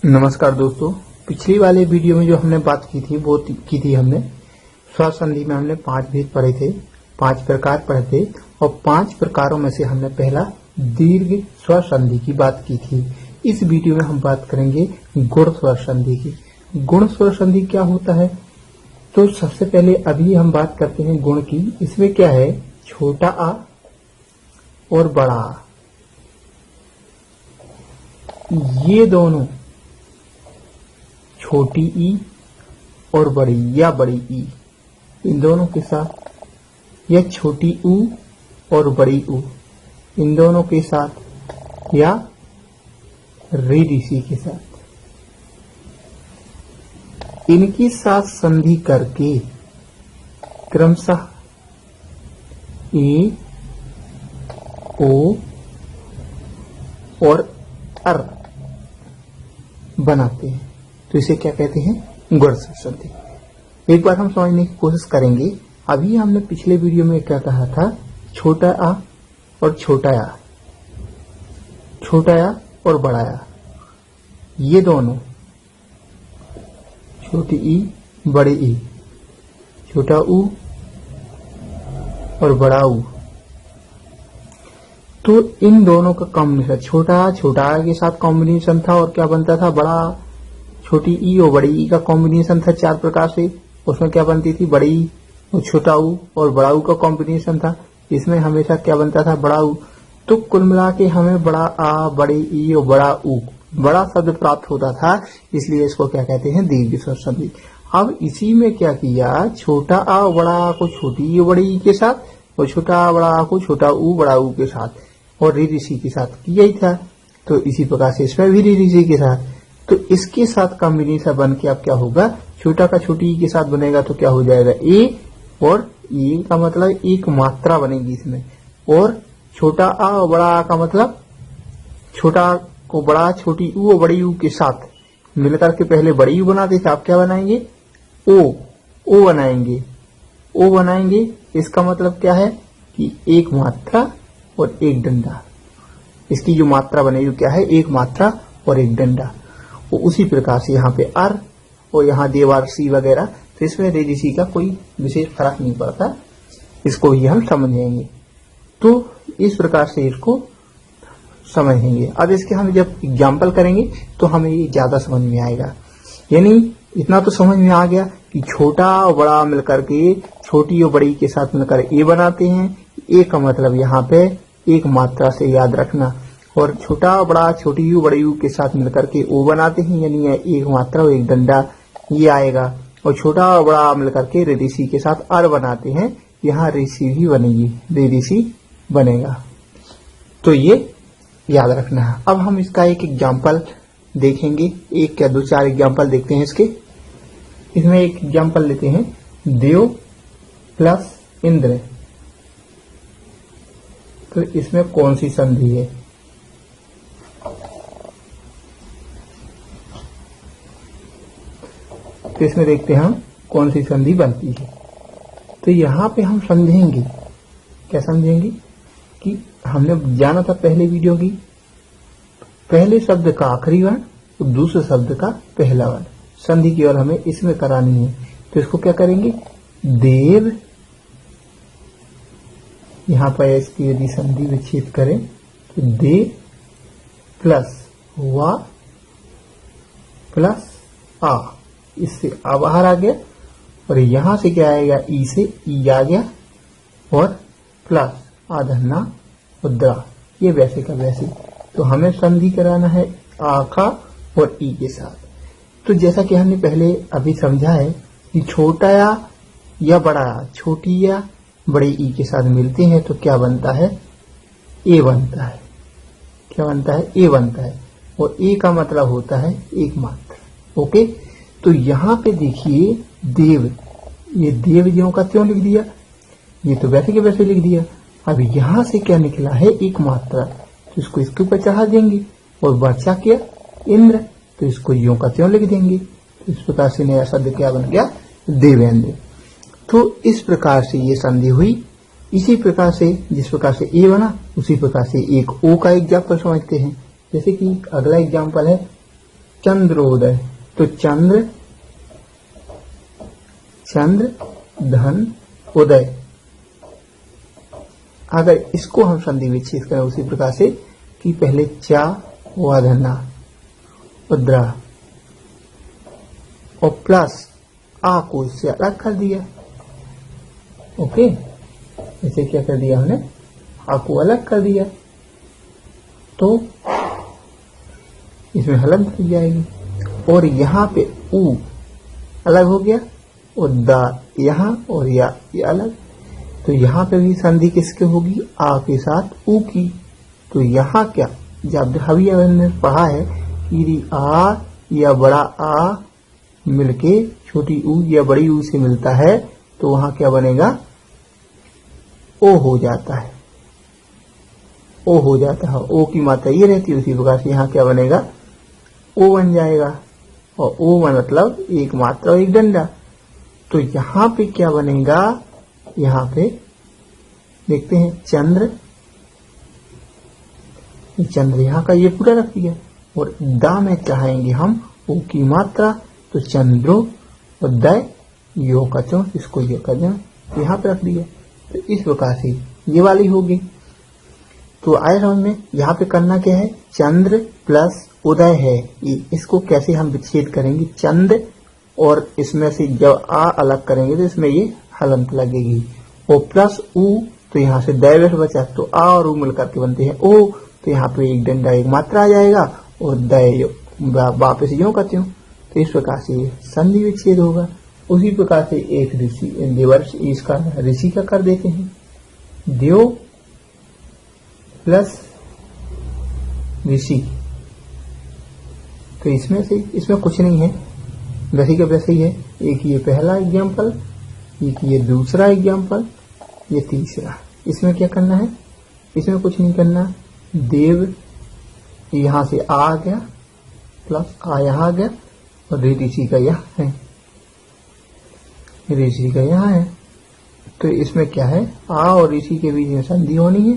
नमस्कार दोस्तों, पिछली वाले वीडियो में जो हमने बात की थी वो की थी हमने स्वर संधि में हमने 5 भेद पढ़े थे, 5 प्रकार पढ़े थे और 5 प्रकारों में से हमने पहला दीर्घ स्वर संधि की बात की थी। इस वीडियो में हम बात करेंगे गुण स्वर संधि की। गुण स्वर संधि क्या होता है? तो सबसे पहले अभी हम बात करते हैं गुण की। इसमें क्या है? छोटा आ और बड़ा आ, ये दोनों छोटी ई और बड़ी या बड़ी ई, इन दोनों के साथ, या छोटी ऊ और बड़ी ऊ, इन दोनों के साथ, या रीड इसी के साथ, इनकी साथ संधि करके क्रमशः ए, ओ और अर बनाते हैं। तो इसे क्या कहते हैं? गुण स्वर संधि। एक बार हम समझने की कोशिश करेंगे। अभी हमने पिछले वीडियो में क्या कहा था? छोटा आ और छोटा आ, छोटा आ और बड़ा आ, ये दोनों, छोटी ई बड़ी ई, छोटा ऊ और बड़ा ऊ, तो इन दोनों का कॉम्बिनेशन, छोटा आ के साथ कॉम्बिनेशन था और क्या बनता था? बड़ा। छोटी ई और बड़ी ई का कॉम्बिनेशन था 4 प्रकार से, उसमें क्या बनती थी? बड़ी ई और छोटा ऊ, और बड़ा ऊ का कॉम्बिनेशन था, इसमें हमेशा क्या बनता था? बड़ा ऊ। तो कुल मिला के हमें बड़ा आ, बड़ी ई और बड़ा ऊ, बड़ा शब्द प्राप्त होता था, इसलिए इसको क्या कहते हैं? दीर्घ स्वर संधि। अब इसी में क्या किया? छोटा आ और बड़ा आ को छोटी ई और बड़ी ई के साथ, और छोटा आ बड़ा आ को छोटा ऊ बड़ा ऊ के साथ, और रीड इसी के साथ किया ही था। तो इसी प्रकार से इसमें भी रीड इसी के साथ। तो इसके साथ कॉम्बिनेशन बन के अब क्या होगा? छोटा का छोटी ई के साथ बनेगा तो क्या हो जाएगा? ए, और ए का मतलब एक मात्रा बनेगी इसमें, और छोटा आ और बड़ा आ का मतलब छोटा को बड़ा, छोटी ऊ और बड़ी ऊ के साथ मिलकर के पहले बड़ी ऊ बनाते थे, आप क्या बनाएंगे? ओ बनाएंगे, ओ बनाएंगे। इसका मतलब क्या है कि एक मात्रा और एक डंडा। इसकी जो मात्रा बनेगी क्या है? एक मात्रा और एक डंडा। वो उसी प्रकार से यहाँ पे अर और यहाँ देवार सी वगैरह, तो इसमें रेडिसी का कोई विशेष फर्क नहीं पड़ता, इसको भी हम समझेंगे। तो इस प्रकार से इसको समझेंगे। अब इसके हम जब एग्जाम्पल करेंगे तो हमें ये ज्यादा समझ में आएगा। यानी इतना तो समझ में आ गया कि छोटा और बड़ा मिलकर के छोटी और बड़ी के साथ मिलकर ए बनाते हैं। ए का मतलब यहाँ पे एक मात्रा से याद रखना, और छोटा बड़ा छोटी यू बड़ी यू के साथ मिलकर के ओ बनाते हैं, यानी एक मात्रा और एक डंडा ये आएगा। और छोटा और बड़ा मिलकर के रेडिसी के साथ अर बनाते हैं, यहाँ रेसी भी बनेगी, रेडिसी बनेगा। तो ये याद रखना है। अब हम इसका एक एग्जाम्पल देखेंगे, एक क्या 2-4 एग्जाम्पल देखते हैं इसके। इसमें एक एग्जाम्पल लेते हैं, देव प्लस इंद्र। तो इसमें कौन सी संधि है? तो इसमें देखते हैं हम कौन सी संधि बनती है। तो यहाँ पे हम समझेंगे, क्या समझेंगे कि हमने जाना था पहले वीडियो की, पहले शब्द का आखिरी वर्ण और दूसरे शब्द का पहला वर्ण, संधि केवल हमें इसमें करानी है। तो इसको क्या करेंगे? देव, यहाँ पर इसकी यदि संधि विच्छेद करें तो दे प्लस वा प्लस आ, इससे आ बाहर आ गया, और यहां से क्या आएगा? ई से ई आ गया, और प्लस आधन्ना उद्रा, ये वैसे का वैसे। तो हमें संधि कराना है आ का और ई के साथ। तो जैसा कि हमने पहले अभी समझा है कि छोटा या बड़ा, छोटी या बड़ी ई के साथ मिलते हैं तो क्या बनता है? ए बनता है। क्या बनता है? ए बनता है। और ए का मतलब होता है एक मात्रा। ओके, तो यहाँ पे देखिए देव, ये देव ज्यों का त्यों लिख दिया, ये तो वैसे के वैसे लिख दिया। अब यहाँ से क्या निकला है? एक मात्रा, तो इसको इसके ऊपर चढ़ा देंगे, और बचा क्या? इंद्र, तो इसको ज्यों का त्यों लिख देंगे। तो इस प्रकार से नया शब्द क्या बन गया? देवेंद्र। तो इस प्रकार से ये संधि हुई। इसी प्रकार से जिस प्रकार से ए बना उसी प्रकार से एक ओ का एग्जाम्पल समझते हैं। जैसे कि अगला एग्जाम्पल है चंद्रोदय, तो चंद्र धन उदय। अगर इसको हम संधि विच्छेद करें उसी प्रकार से कि पहले चा हुआ धना उद्रा और प्लस आ को इससे अलग कर दिया। ओके, इसे क्या कर दिया हमने, आ को अलग कर दिया, तो इसमें हलंत लग जाएगी। और यहाँ पे ऊ अलग हो गया और दा यहाँ और या ये अलग, तो यहाँ पे भी संधि किसके होगी, आ के साथ ऊ की। तो यहाँ क्या, जब अभी हमने पढ़ा है कि आ या बड़ा आ मिलके छोटी ऊ या बड़ी ऊ से मिलता है, तो वहां क्या बनेगा, ओ हो जाता है, ओ हो जाता है। ओ की मात्रा ये रहती है, उसी प्रकार से यहाँ क्या बनेगा, ओ बन जाएगा। और ओ मतलब एक मात्रा और एक डंडा। तो यहाँ पे क्या बनेगा, यहाँ पे देखते हैं चंद्र यहाँ का ये पूरा रख दिया और दा में चाहेंगे हम ओ की मात्रा, तो चंद्रो और दय यो का चो, इसको यो का जन यहाँ पे रख दिया। तो इस प्रकार से ये वाली होगी। तो आए समझ में, यहाँ पे करना क्या है, चंद्र प्लस उदय है, इसको कैसे हम विच्छेद करेंगे, चंद्र और इसमें से जब आ अलग करेंगे तो इसमें ये हलंत लगेगी। और प्लस ऊ, तो यहाँ से दैवेश बचा, तो आ और ऊ मिलकर के बनते हैं ओ, तो यहाँ पे एक डंडा एक मात्रा आ जाएगा और दय वापस यूं करते हो। तो इस प्रकार से ये संधि विच्छेद होगा। उसी प्रकार से एक ऋषि देवर्ष इसका ऋषि का कर देते हैं, देव प्लस ऋषि। तो इसमें कुछ नहीं है, वैसे का वैसे ही है। एक ये पहला एग्जाम्पल, एक ये दूसरा एग्जाम्पल, ये तीसरा। इसमें क्या करना है, इसमें कुछ नहीं करना। देव यहां से आ गया प्लस आ यहां आ गया और ऋषि का यहाँ है, ऋषि का यहाँ है। तो इसमें क्या है, आ और ऋषि के बीच में संधि होनी है,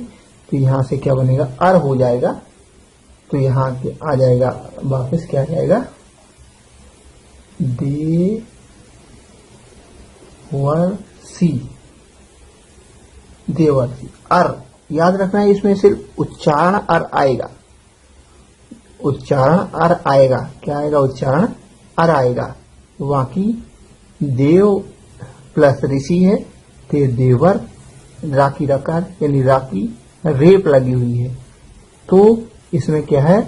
तो यहां से क्या बनेगा, अर हो जाएगा। तो यहाँ आ जाएगा वापस क्या आ जाएगा, देवर्षि, देवर्षि। अर याद रखना है, इसमें सिर्फ उच्चारण अर आएगा, उच्चारण अर आएगा। क्या आएगा, उच्चारण अर आएगा। बाकी देव प्लस ऋषि है, तो देवर राकी रकार यानी राकी रेप लगी हुई है। तो इसमें क्या है,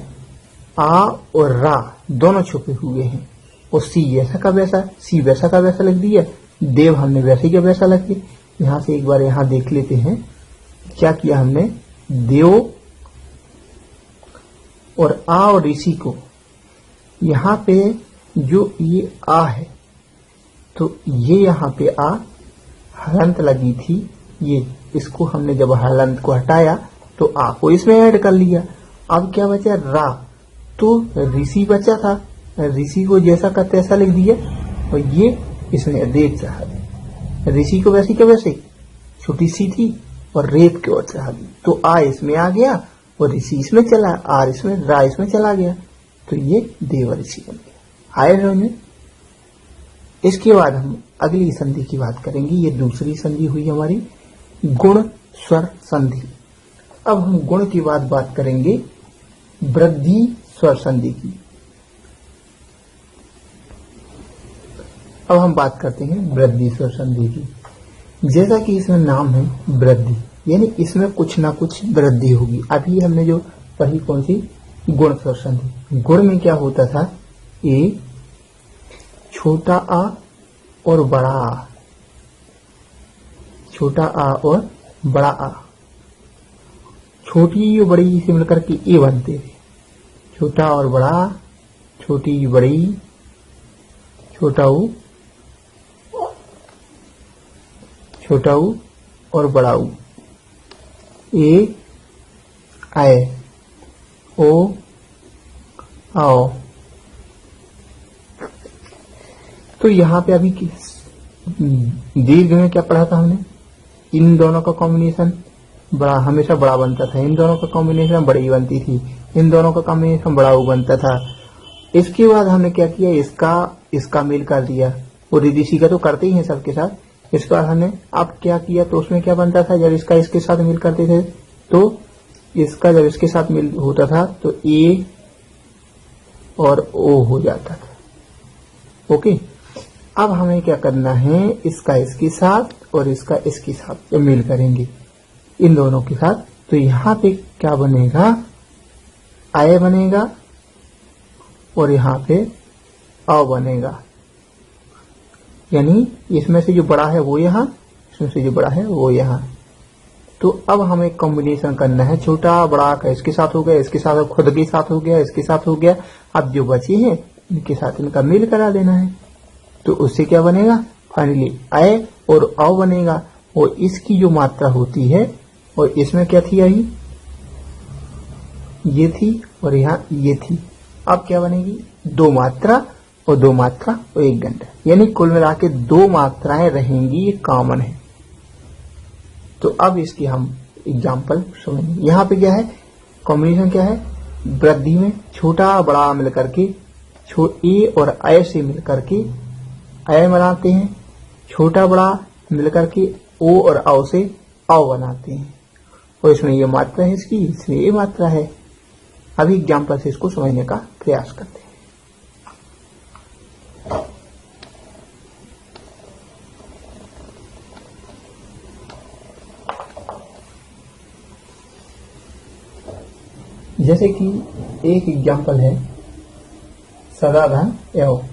आ और रा दोनों छुपे हुए हैं। और सी ऐसा का वैसा, सी वैसा का वैसा लिख दिया, देव हमने वैसे का वैसा लिख दिया। यहां से एक बार यहां देख लेते हैं क्या किया हमने, देव और आ और ऋषि को यहां पे जो ये आ है, तो ये यहां पे आ हलंत लगी थी, ये इसको हमने जब हलंत को हटाया तो आ को इसमें ऐड कर लिया। अब क्या बचा, रा, तो ऋषि बचा था, ऋषि को जैसा का तैसा लिख दिया और ये इसमें रेत चढ़ा दी। ऋषि को वैसी के वैसे छोटी सी थी और रेत की ओर चढ़ा दी, तो आ इसमें आ गया और ऋषि इसमें चला, आर इसमें, रा इसमें चला गया, तो ये देव ऋषि बन गया। आए समझ में। इसके बाद हम अगली संधि की बात करेंगे। ये दूसरी संधि हुई हमारी गुण स्वर संधि। अब हम गुण की बात करेंगे वृद्धि स्वर संधि की। अब हम बात करते हैं वृद्धि स्वर संधि की। जैसा कि इसमें नाम है वृद्धि, यानी इसमें कुछ ना कुछ वृद्धि होगी। अभी हमने जो पढ़ी कौन सी, गुण स्वर संधि। गुण में क्या होता था, ए छोटा आ और बड़ा आ, छोटा आ और बड़ा आ, छोटी और बड़ी से मिलकर के ए बनते थे। छोटा और बड़ा, छोटी बड़ी, छोटा ऊ, छोटा ऊ और बड़ा ऊ, ए आए, ओ आओ। तो यहाँ पे अभी दीर्घ में क्या पढ़ा था हमने, इन दोनों का कॉम्बिनेशन बड़ा हमेशा बड़ा बनता था, इन दोनों का कॉम्बिनेशन बड़ी बनती थी, इन दोनों का कॉम्बिनेशन बड़ा बनता था। इसके बाद हमने क्या किया, इसका मेल कर दिया, वो रीडिसी का तो करते ही है सबके साथ। इसके बाद हमने अब क्या किया, तो उसमें क्या बनता था, जब इसका इसके साथ मेल करते थे तो इसका जब इसके साथ मेल होता था तो ए और ओ हो जाता था। ओके, अब हमें क्या करना है, इसका इसके साथ और इसका इसके साथ जब मेल करेंगे इन दोनों के साथ, तो यहां पे क्या बनेगा, आय बनेगा और यहां पे अ बनेगा। यानी इसमें से जो बड़ा है वो यहां, इसमें से जो बड़ा है वो यहां। तो अब हमें कॉम्बिनेशन करना है, छोटा बड़ा का इसके साथ हो गया, इसके साथ खुद के साथ हो गया, इसके साथ हो गया। अब जो बचे हैं इनके साथ इनका मेल करा देना है। तो उससे क्या बनेगा, फाइनली आय और अ बनेगा। और इसकी जो मात्रा होती है, और इसमें क्या थी, आई ये थी और यहाँ ये थी। अब क्या बनेगी, दो मात्रा और दो मात्रा और एक गंड, यानी कुल मिला के दो मात्राएं रहेंगी, ये कॉमन है। तो अब इसकी हम एग्जाम्पल सुनेंगे। यहाँ पे क्या है, कॉम्बिनेशन क्या है, वृद्धि में छोटा बड़ा मिलकर के ए और अय से मिलकर के अय बनाते हैं, छोटा बड़ा मिलकर के ओ और औ से औ बनाते हैं। और इसमें ये मात्रा है इसकी, इसमें ये मात्रा है। अभी एग्जाम्पल से इसको समझने का प्रयास करते हैं। जैसे कि एक एग्जाम्पल है, सदा धन एव,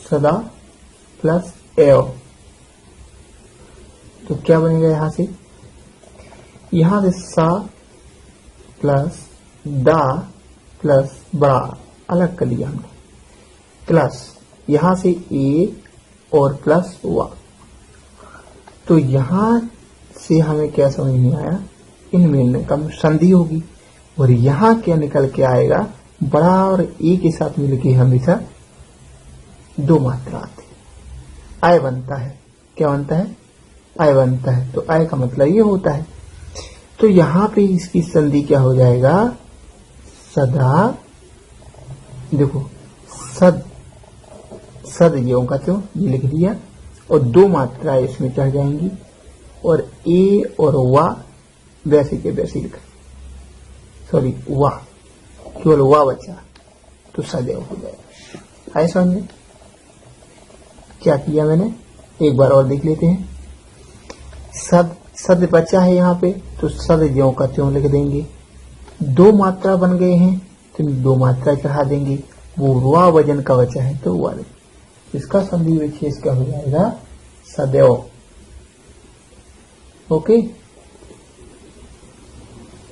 सदा प्लस एव। तो क्या बनेगा, यहां से सा प्लस दा प्लस बड़ा अलग कर लिया हमने, प्लस यहां से ए और प्लस वा। तो यहां से हमें क्या समझ में आया, इन मिलने का संधि होगी। और यहां क्या निकल के आएगा, बड़ा और ए के साथ मिलके हमेशा दो मात्रा आती है, आय बनता है। क्या बनता है, आय बनता है। तो आय का मतलब ये होता है। तो यहां पे इसकी संधि क्या हो जाएगा, सदा, देखो सद, सद यों का त्यों ये लिख दिया, और दो मात्राएं इसमें चढ़ जाएंगी, और ए और वा वैसे के वैसे लिखा, सॉरी वाह, केवल वाह बचा, तो सदैव हो जाएगा। आए समझ में, क्या किया मैंने, एक बार और देख लेते हैं। सद, सद बचा है यहाँ पे, तो सद ज्यों का त्यों लिख देंगे। दो मात्रा बन गए हैं तो दो मात्रा चढ़ा देंगे, वो वाह वजन का बचा है तो वाह, इसका संधि विशेष क्या हो जाएगा, सदैव। ओके,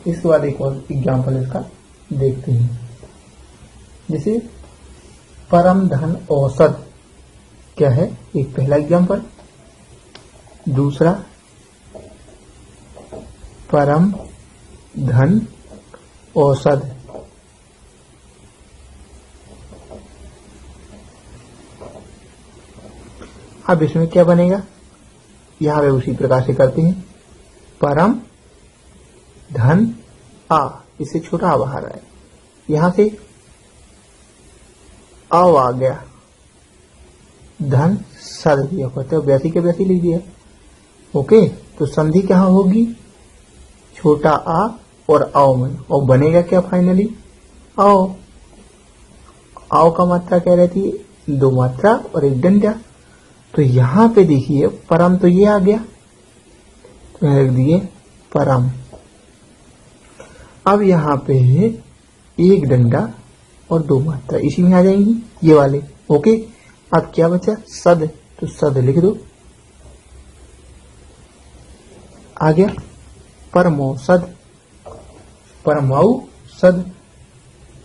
इसके बाद एक और एग्जाम्पल इसका देखते हैं। जैसे परम धन औसत क्या है, एक पहला एग्जाम्पल, दूसरा परम धन औसत। अब इसमें क्या बनेगा, यहां पे उसी प्रकार से करते हैं, परम धन आ, इससे छोटा आ बाहर आए, यहां से आओ आ गया, धन सद दिया करते वैसी के वैसी लिख दिया। ओके, तो संधि कहां होगी, छोटा आ और आओ में, और बनेगा क्या फाइनली, आओ। आओ का मात्रा क्या रहती है, दो मात्रा और एक डंडा। तो यहां पे देखिए परम, तो ये आ गया, तो रख दिए परम। अब यहां पे है एक डंडा और दो मात्रा इसी में आ जाएंगी, ये वाले। ओके, अब क्या बचा, सद, तो सद लिख दो, आ गया परमौसद, परमाउ सद।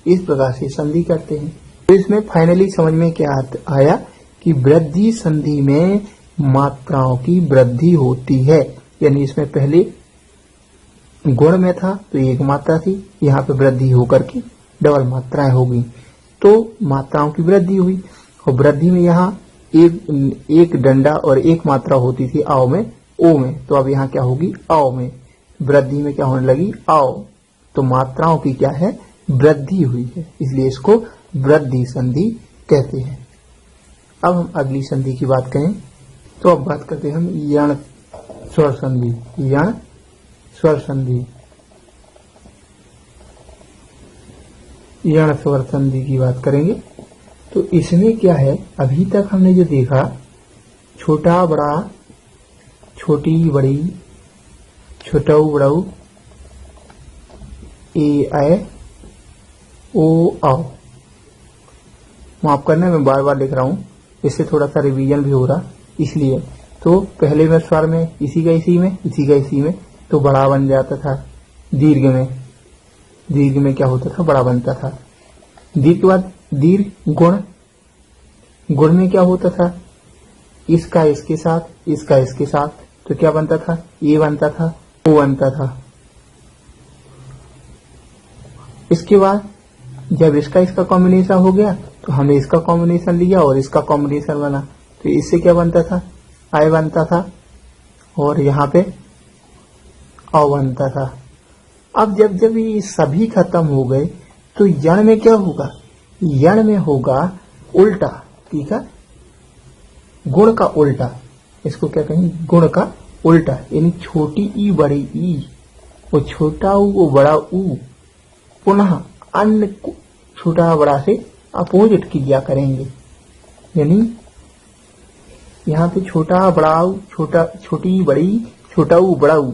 इस प्रकार से संधि करते हैं। तो इसमें फाइनली समझ में क्या आया कि वृद्धि संधि में मात्राओं की वृद्धि होती है। यानी इसमें पहले गुण में था तो एक मात्रा थी, यहाँ पे वृद्धि होकर के डबल मात्राएं हो गई, तो मात्राओं की वृद्धि हुई। और वृद्धि में यहाँ एक डंडा और एक मात्रा होती थी आओ में, ओ में, तो अब यहाँ क्या होगी, आओ में। वृद्धि में क्या होने लगी, आओ। तो मात्राओं की क्या है, वृद्धि हुई है, इसलिए इसको वृद्धि संधि कहते हैं। अब हम अगली संधि की बात करें तो अब बात करते हैं हम यण स्वर संधि। यण स्वर संधि, यण स्वर संधि की बात करेंगे तो इसमें क्या है, अभी तक हमने जो देखा छोटा बड़ा, छोटी बड़ी, छोटाऊ बड़ाऊ, ए ऐ ओ आओ, माफ करना मैं बार बार लिख रहा हूं, इससे थोड़ा सा रिवीजन भी हो रहा, इसलिए तो पहले में स्वर में इसी का इसी में, इसी का इसी में तो बड़ा बन जाता था। दीर्घ में क्या होता था, बड़ा बनता था। दीर्घ के बाद दीर्घ गुण, गुण में क्या होता था, इसका इसके साथ, इसका इसके साथ, तो क्या बनता था, ये बनता था, ओ बनता था। इसके बाद जब इसका इसका कॉम्बिनेशन हो गया तो हमने इसका कॉम्बिनेशन लिया और इसका कॉम्बिनेशन बना, तो इससे क्या बनता था, आय बनता था और यहाँ पे अ बनता था। अब जब ये सभी खत्म हो गए तो यण में क्या होगा, यण में होगा उल्टा, ठीक है, गुण का उल्टा, इसको क्या कहेंगे, गुण का उल्टा, यानी छोटी ई बड़ी ई, वो छोटा ऊ वो बड़ा ऊ, पुनः अन्य छोटा बड़ा से अपोजिट क्रिया करेंगे, यानी यहाँ पे छोटा बड़ा ऊ, छोटा छोटी बड़ी, छोटा ऊ बड़ा ऊ,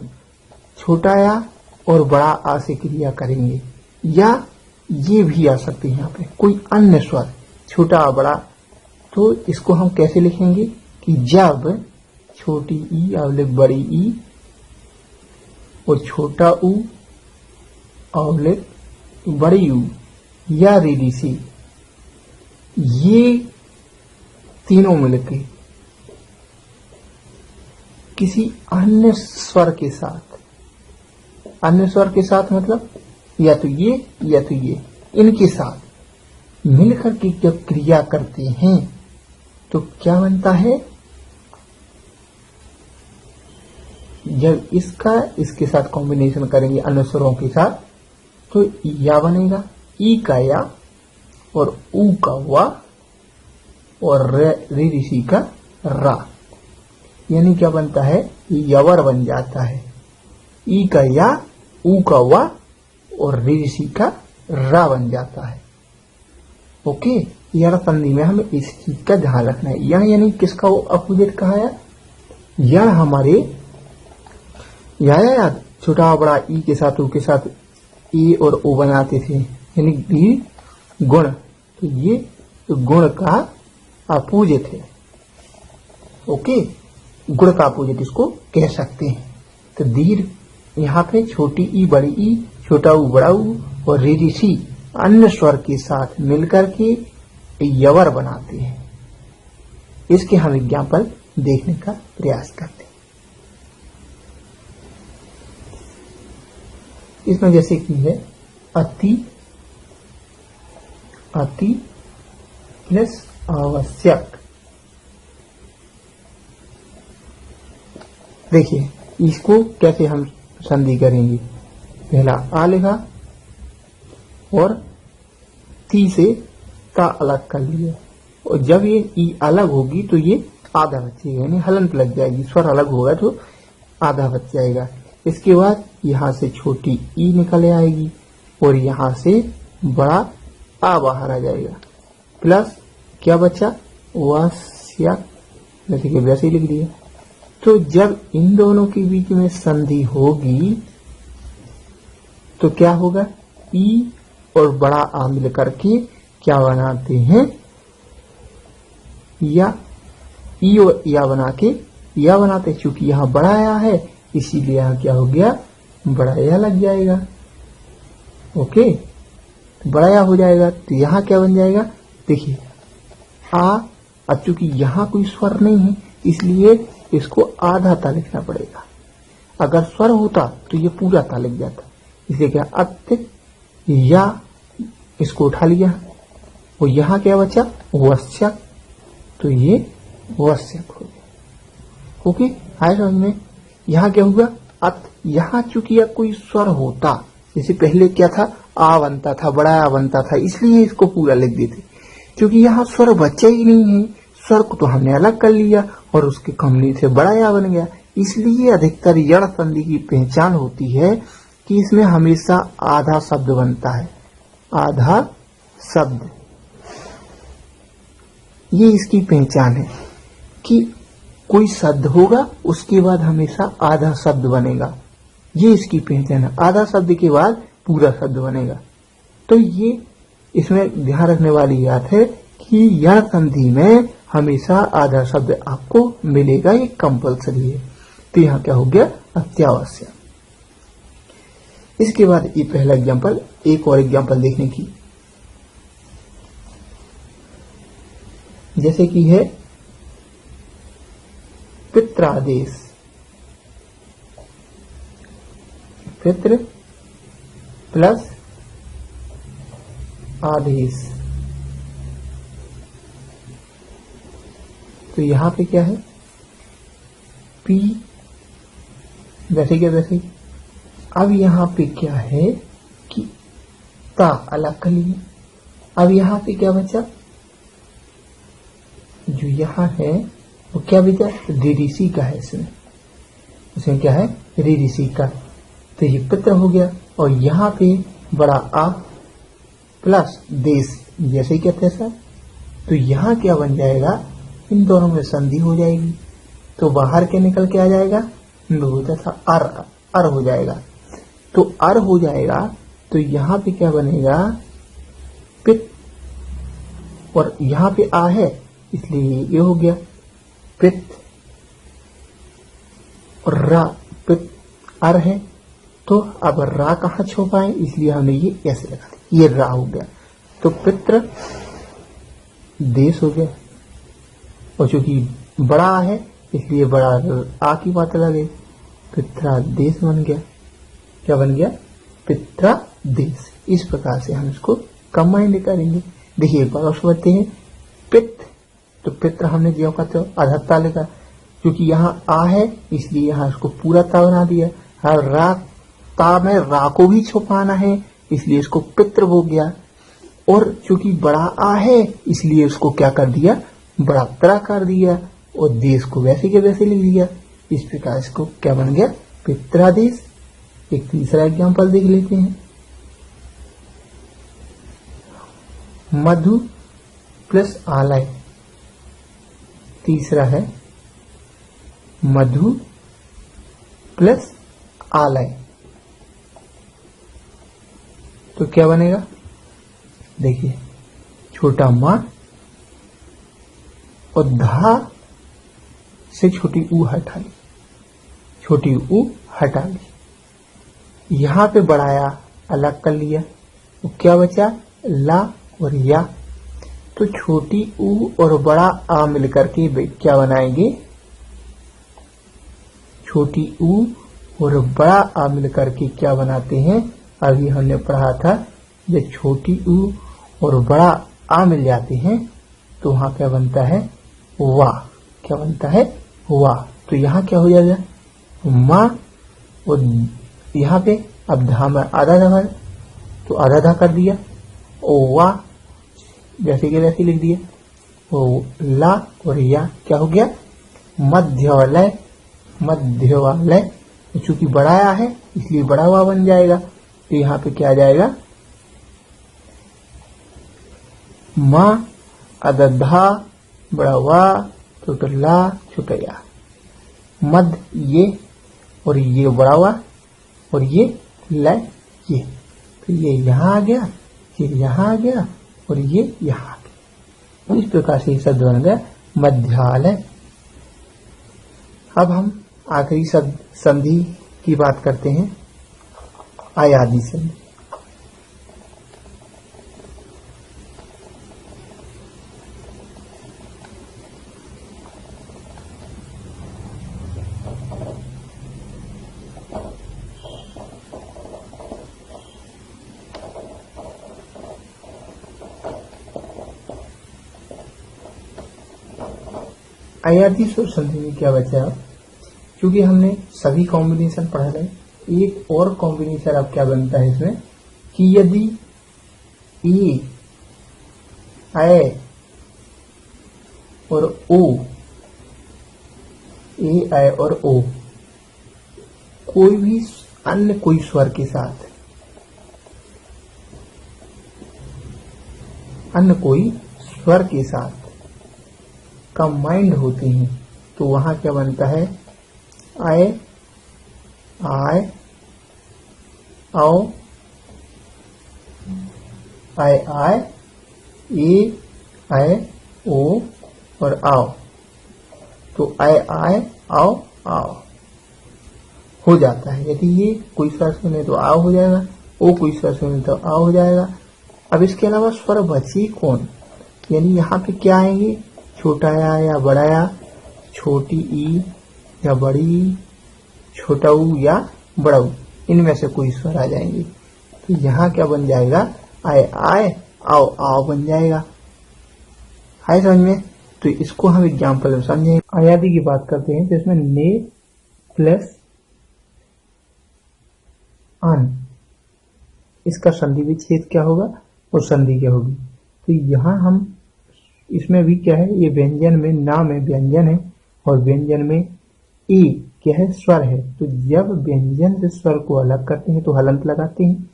छोटा या और बड़ा आ से क्रिया करेंगे। या ये भी आ सकते हैं यहाँ पे कोई अन्य स्वर छोटा बड़ा, तो इसको हम कैसे लिखेंगे कि जब छोटी ई अवलिक बड़ी ई और छोटा ऊ अवलिक बड़ी ऊ या रीडी सी, ये तीनों मिलकर किसी अन्य स्वर के साथ, अन्य स्वर के साथ मतलब या तो ये इनके साथ मिलकर के जब क्रिया करते हैं तो क्या बनता है, जब इसका इसके साथ कॉम्बिनेशन करेंगे अन्य स्वरों के साथ तो या बनेगा, ई का या और ऊ का वा और रे ऋषि का रा, यानी क्या बनता है, यवर बन जाता है। ई का या, ऊ का वा और रे ऋषि का रा बन जाता है। ओके, यण संधि में हमें इस चीज का ध्यान रखना है। यण यानी किसका अपोजिट कहा है, यण हमारे याद छोटा बड़ा ई के साथ ऊ के साथ ए और ओ बनाते थे, यानी दीर्घ गुण, तो ये गुण का अपोजिट है। ओके, गुण का अपोजिट इसको कह सकते हैं। तो दीर्घ यहाँ पे छोटी ई बड़ी ई, छोटा ऊ बड़ा ऊ और रे सी अन्य स्वर के साथ मिलकर के यवर बनाते हैं। इसके हम एग्जाम्पल देखने का प्रयास करते हैं। इसमें जैसे कि है अति, अति प्लस आवश्यक। देखिए इसको कैसे हम संधि करेंगे, पहला आ लिखा और ती से ता अलग कर लिया, और जब ये ई अलग होगी तो ये आधा बच जाएगा, यानी हलंत लग जाएगी, स्वर अलग होगा तो आधा बच जाएगा। इसके बाद यहाँ से छोटी ई निकल आएगी और यहाँ से बड़ा आ बाहर आ जाएगा, प्लस क्या बचा, वस्यक, जैसे कि वैसे ही लिख दिया। तो जब इन दोनों के बीच में संधि होगी तो क्या होगा, ई और बड़ा आ मिल करके क्या बनाते हैं, या ई और या बना के या बनाते, चूंकि यहाँ बड़ा या है इसीलिए यहाँ क्या हो गया, बड़ा या लग जाएगा। ओके, बड़ा या हो जाएगा तो यहाँ क्या बन जाएगा, देखिए आ, अब चूंकि यहाँ कोई स्वर नहीं है इसलिए इसको आधा ता लिखना पड़ेगा, अगर स्वर होता तो ये पूरा ता लिख जाता, इसलिए क्या अत या इसको उठा लिया और यहाँ क्या बचा, वस्यक, तो ये वस्यक हो गया। ओके, आए समझ में। यहाँ क्या होगा, अत, यहाँ चूंकि या कोई स्वर होता, जैसे पहले क्या था आ बनता था, बड़ा आ बनता था, इसलिए इसको पूरा लिख देते। क्योंकि यहाँ स्वर बचा ही नहीं है, स्वर को तो हमने अलग कर लिया और उसके कॉम्बिनी से बड़ा या बन गया। इसलिए अधिकतर यण संधि की पहचान होती है कि इसमें हमेशा आधा शब्द बनता है, आधा शब्द। ये इसकी पहचान है कि कोई शब्द होगा उसके बाद हमेशा आधा शब्द बनेगा। ये इसकी पहचान है, आधा शब्द के बाद पूरा शब्द बनेगा। तो ये इसमें ध्यान रखने वाली बात है कि यण संधि में हमेशा आधा शब्द आपको मिलेगा, ये कंपलसरी है। तो यहाँ क्या हो गया, अत्यावश्यक। इसके बाद ये पहला एग्जाम्पल, एक और एग्जाम्पल देखने की, जैसे कि है पित्रादेश। पितृ प्लस आदेश। तो यहां पे क्या है, पी वैसे क्या वैसे। अब यहां पे क्या है कि ता अलग कर लिए। अब यहां पे क्या बचा, जो यहां है वो क्या बचा, ऋषि का है। इसमें क्या है, ऋषि का। तो ये पित्र हो गया और यहाँ पे बड़ा आ प्लस देश, जैसे ही कहते हैं सर। तो यहाँ क्या बन जाएगा, इन दोनों में संधि हो जाएगी। तो बाहर के निकल के आ जाएगा, अर हो जाएगा। तो अर हो जाएगा तो यहाँ पे क्या बनेगा, पित, और यहाँ पे आ है इसलिए ये हो गया पित, और रा, पित अर है। तो अब रा कहाँ छुपाए, इसलिए हमने ये ऐसे लगा दिया, ये रा हो गया। तो पित्र देश हो गया, और चूंकि बड़ा है इसलिए बड़ा आ की बात लगे, पित्रादेश बन गया। क्या बन गया, पित्रादेश। इस प्रकार से हम इसको कंबाइंड करेंगे। देखिए एक बार और समझते हैं। पित्र, तो पित्र हमने जो कहते हो अधत्ता लिखा, क्योंकि यहाँ आ है इसलिए यहाँ इसको पूरा ता बना दिया। और रा, ता में रा को भी छुपाना है इसलिए इसको पित्र हो गया। और चूंकि बड़ा आ है इसलिए उसको क्या कर दिया, बड़ा त्रा कर दिया, और देश को वैसे के वैसे लिख दिया। इस प्रकार इसको क्या बन गया, पित्रादेश। एक तीसरा एग्जाम्पल देख लेते हैं। मधु प्लस आलय। तीसरा है मधु प्लस आलय। तो क्या बनेगा, देखिए छोटा मां और धा से छोटी ऊ हटा ली, छोटी ऊ हटा ली। यहां पे बढ़ाया अलग कर लिया, तो क्या बचा, ला और या। तो छोटी ऊ और बड़ा आ मिलकर के क्या बनाएंगे, छोटी ऊ और बड़ा आ मिलकर के क्या बनाते हैं, अभी हमने पढ़ा था जब छोटी ऊ और बड़ा आ मिल जाते हैं तो वहां क्या बनता है, वाह। क्या बनता है, वाह। तो यहाँ क्या हो जाएगा, माँ, और यहाँ पे अब धा में आधा धा, तो आधा धा कर दिया, ओ वाह जैसे कि वैसे लिख दिया। ओ ला और या क्या हो गया, मध्यवालय। मध्यवालय चूंकि बढ़ाया है इसलिए बड़ा हुआ बन जाएगा। तो यहाँ पे क्या आ जाएगा, माँ अदधा बड़ा वाह, छोटा ला छोटा या, मध्य ये, और ये बड़ा हुआ, और ये लय ये। तो ये यहाँ आ गया, फिर यहाँ आ गया, और ये यहाँ आ गया। इस प्रकार से शब्द बन गया मध्यालय। अब हम आखिरी शब्द संधि की बात करते हैं, आयादी संधि। आयाती स्वर संधि में क्या बचा, क्योंकि हमने सभी कॉम्बिनेशन पढ़ा रहे, एक और कॉम्बिनेशन अब क्या बनता है इसमें कि यदि ए, ऐ और ओ, ए, ऐ और ओ कोई भी अन्य कोई स्वर के साथ, अन्य कोई स्वर के साथ कंबाइंड होते हैं तो वहां क्या बनता है? आए, आय, आओ, आय आय, ए, आय, ओ और आओ। तो आय आय, आओ आओ हो जाता है। यदि ये कोई स्वर सुने तो आओ हो जाएगा, ओ कोई स्वर सुने तो आओ हो जाएगा। अब इसके अलावा स्वर बचे कौन? यानी यहाँ पे क्या आएंगे? छोटा या बड़ा या, छोटी ई या बड़ी ई, छोटा ऊ या बड़ा ऊ, इनमें से कोई स्वर आ जाएंगे। तो यहाँ क्या बन जाएगा? आए आए, आओ आओ बन जाएगा। है समझ में? तो इसको हम एग्जाम्पल में समझेंगे। आयादी की बात करते हैं तो इसमें ने प्लस अन, इसका संधि विच्छेद क्या होगा और संधि क्या होगी? तो यहाँ हम इसमें भी क्या है, ये व्यंजन में ना में व्यंजन है और व्यंजन में ए क्या है? स्वर है। तो जब व्यंजन से स्वर को अलग करते हैं तो हलंत लगाते हैं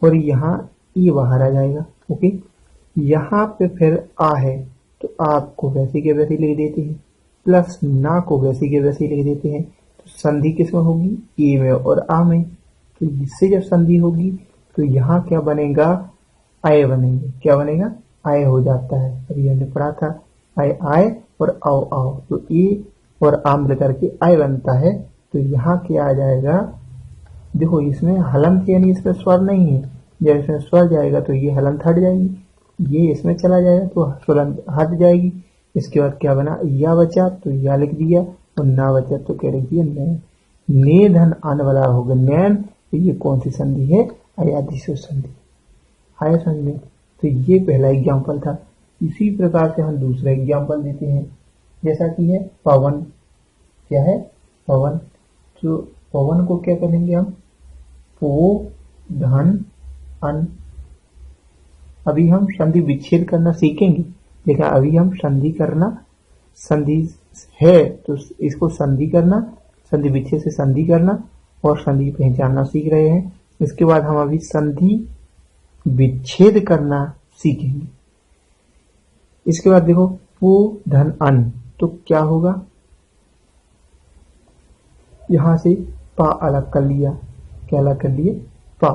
और यहाँ ई बाहर आ जाएगा। ओके, यहाँ पे फिर आ है तो आप को वैसे के वैसे लिख देते हैं, प्लस ना को वैसे के वैसे लिख देते हैं। तो संधि किसमें होगी? ए में और आ में। तो इससे जब संधि होगी तो यहाँ क्या बनेगा? आय बनेंगे। क्या बनेगा? आय हो जाता है। अभी हमने पढ़ा था आय आय और आओ आओ, तो ए और आ मिल करके आय बनता है। तो यहाँ क्या आ जाएगा? देखो इसमें हलंत यानी इसमें स्वर नहीं है, जब इसमें स्वर जाएगा तो ये हलंत हट जाएगी, ये इसमें चला जाएगा तो हलंत हट जाएगी। इसके बाद क्या बना? या बचा तो या लिख दिया और ना बचा तो क्या लिख दिया? नैन। ने धन आने वाला होगा नैन। तो ये कौन सी संधि है? अयादि से संधि। है समझ में? तो ये पहला एग्जाम्पल था। इसी प्रकार से हम दूसरा एग्जाम्पल देते हैं, जैसा कि है पवन। क्या है? पवन। तो पवन को क्या करेंगे हम? पो धन अन। अभी हम संधि विच्छेद करना सीखेंगे, लेकिन अभी हम संधि करना, संधि है तो इसको संधि करना, संधि विच्छेद से संधि करना और संधि पहचानना सीख रहे हैं। इसके बाद हम अभी संधि विच्छेद करना सीखेंगे। इसके बाद देखो पो धन अन, तो क्या होगा? यहां से पा अलग कर लिया। क्या अलग कर लिए? पा।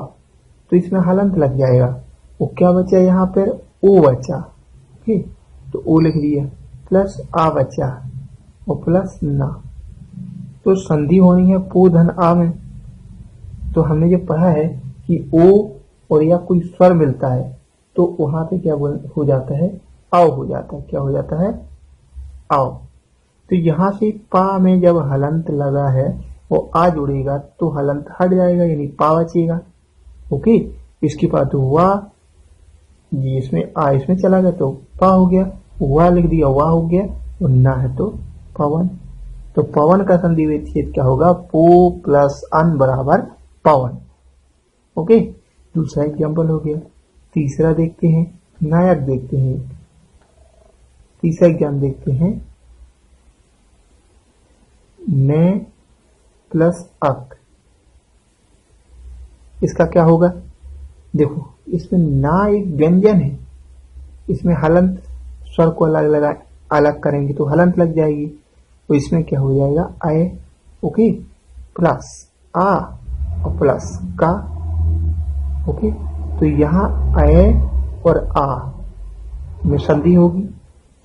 तो इसमें हलंत लग जाएगा। वो क्या बचा? यहाँ पर ओ बचा। ठीक, तो ओ लिख लिया, प्लस आ बचा और प्लस ना। तो संधि होनी है पो धन आ में। तो हमने जो पढ़ा है कि ओ और या कोई स्वर मिलता है तो वहां पे क्या हो जाता है? आओ हो जाता है। क्या हो जाता है? आओ। तो यहां से पा में जब हलंत लगा है वो आ जुड़ेगा तो हलंत हट जाएगा, यानी पा बचेगा। ओके, इसके बाद वाह, ये इसमें आ इसमें चला गया तो पा हो गया, वाह लिख दिया, वाह हो गया, और ना है तो पवन। तो पवन का संधि विच्छेद क्या होगा? पो प्लस अन बराबर पवन। ओके, दूसरा एग्जाम्पल हो गया। तीसरा देखते हैं, नायक देखते हैं। तीसरा एग्जाम देखते हैं, ने प्लस अक। इसका क्या होगा? देखो इसमें ना एक व्यंजन है, इसमें हलंत स्वर को अलग करेंगे तो हलंत लग जाएगी। तो इसमें क्या हो जाएगा? आए। ओके, प्लस आ और प्लस का। ओके, तो यहाँ आए और आ में संधि होगी।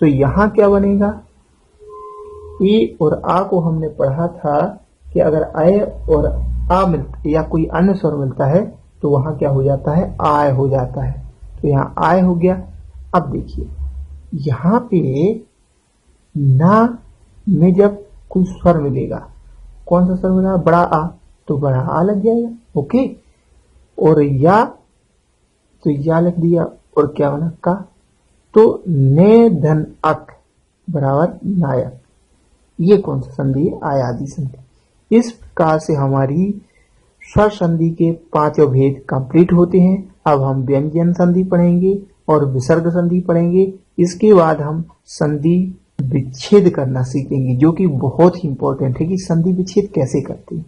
तो यहाँ क्या बनेगा? ए और आ को हमने पढ़ा था कि अगर आए और आ मिलता या कोई अन्य स्वर मिलता है तो वहां क्या हो जाता है? आय हो जाता है। तो यहाँ आय हो गया। अब देखिए यहाँ पे ना में जब कोई स्वर मिलेगा, कौन सा स्वर मिलेगा? बड़ा आ, तो बड़ा आ लग जाएगा। ओके, और या, तो या लिख दिया और क्या बना? का। तो ने धन अक बराबर नायक। ये कौन सा संधि है? आयादी संधि। इस प्रकार से हमारी स्वर संधि के 5 भेद कंप्लीट होते हैं। अब हम व्यंजन संधि पढ़ेंगे और विसर्ग संधि पढ़ेंगे। इसके बाद हम संधि विच्छेद करना सीखेंगे, जो कि बहुत ही इंपॉर्टेंट है कि संधि विच्छेद कैसे करते हैं।